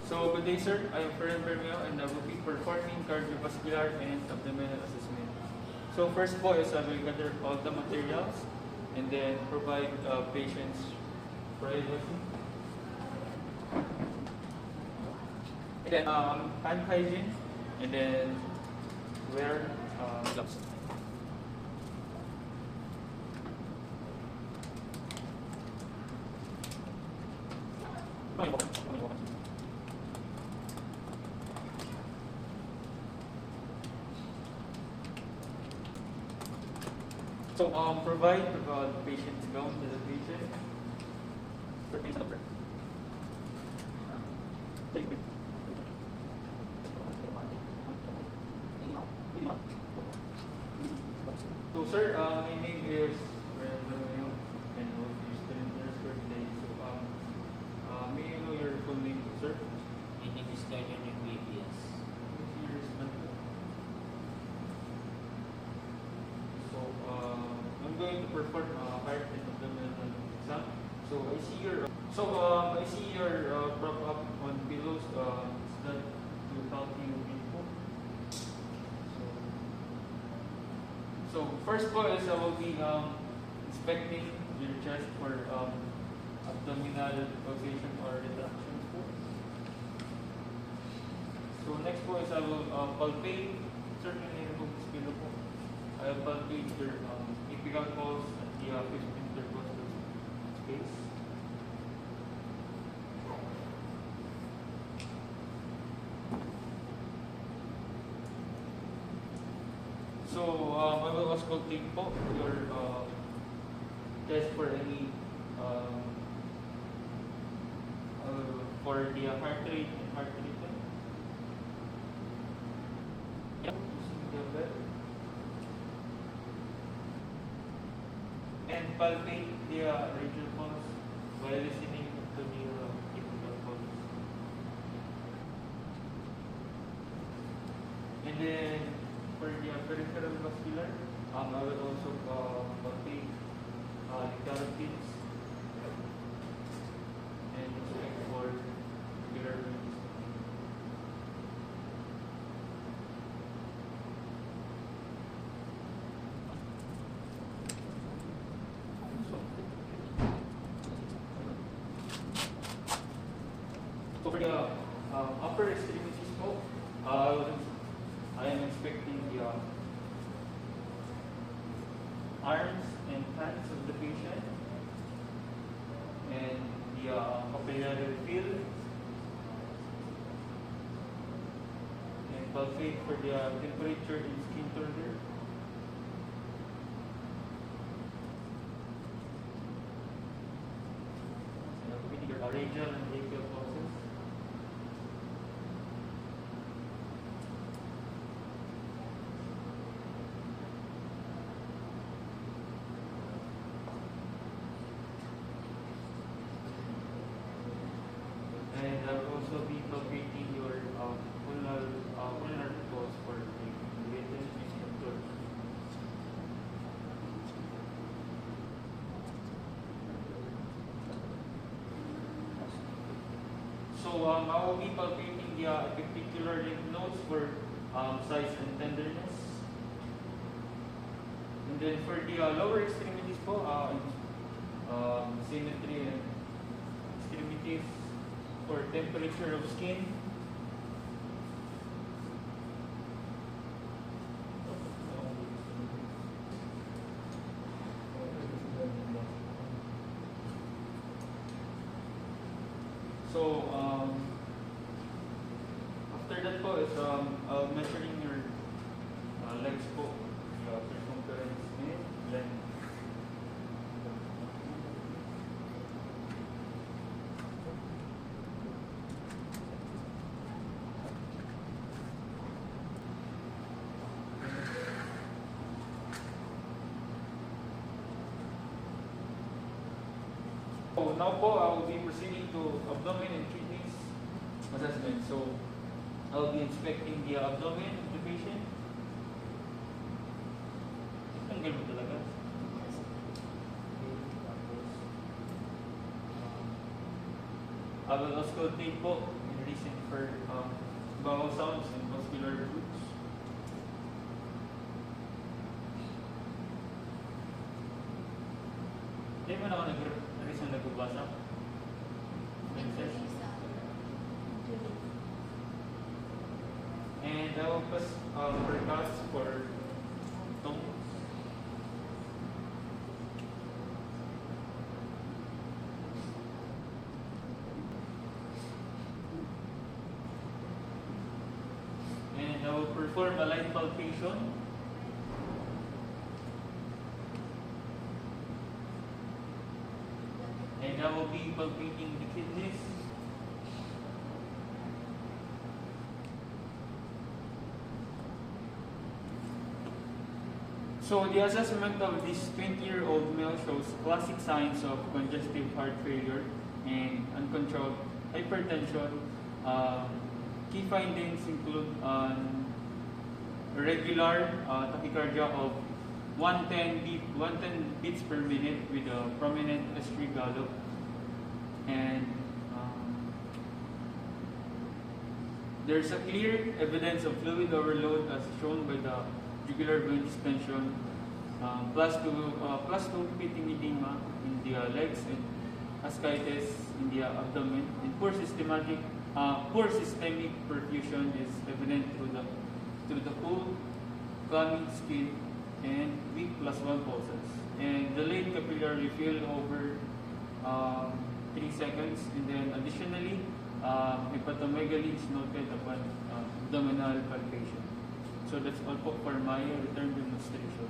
So, good day, sir. I am Fernan Bermeo and I will be performing cardiovascular and abdominal assessment. So, first po is I will gather all the materials and then provide patients privacy. And then hand hygiene and then wear gloves. So, provide the patient's gown to the patient. For patient number. So, sir, my name is Reverend and I will be student nurse for today. So, may I know your full name, sir? My name is Daniel Enriquez. So, I'm going to perform heart and abdominal exam. So, I see your prop up on pillows. Is that to help you info? So, first po is I will be inspecting your chest for abdominal pulsation or retraction po. So, next po is I will palpate, certainly remove this pillow po. I will palpate your apical pulse at the 15th intercostal space. So, I will auscultate po your test for any for the heart rate and heart rhythm. Yep, using the bell. And palpate the radial pulse while listening to the apical pulse. And then for the peripheral vascular, I will also palpate the carotids and check for regular release. So for the upper extremities po, I am expecting the arms and hands of the patient and the capillary field and palpate for the temperature and skin turnover. With your radial and radial pulses. And I will also be palpating your ulnar pulse for the written instructor. So I will be palpating the epicular lymph nodes for size and tenderness. And then for the lower extremities po, symmetry and extremities for temperature of skin. So after that po is measuring your legs po, the circumference and length. So now po, I will be proceeding to abdomen and kidneys assessment. So I will be inspecting the abdomen of the patient. Tanggal mo talaga. I will auscultate po in recent for bowel sounds and muscular roots. Hindi mo na ako nag-reason nagbabasa? And I will pass forecast for Tom. And I will perform a light palpation. And I will be palpating the kidneys. So the assessment of this 20-year-old male shows classic signs of congestive heart failure and uncontrolled hypertension. Key findings include regular tachycardia of 110 beats per minute with a prominent S3 gallop, and there's a clear evidence of fluid overload as shown by the jugular vein distension, plus two repeating edema in the legs and ascites in the abdomen, and poor systemic perfusion is evident through the cold, clammy skin and weak +1 pulses, and delayed capillary refill over 3 seconds, and then additionally hepatomegaly is noted upon abdominal palpation. So that's all po for my return demonstration.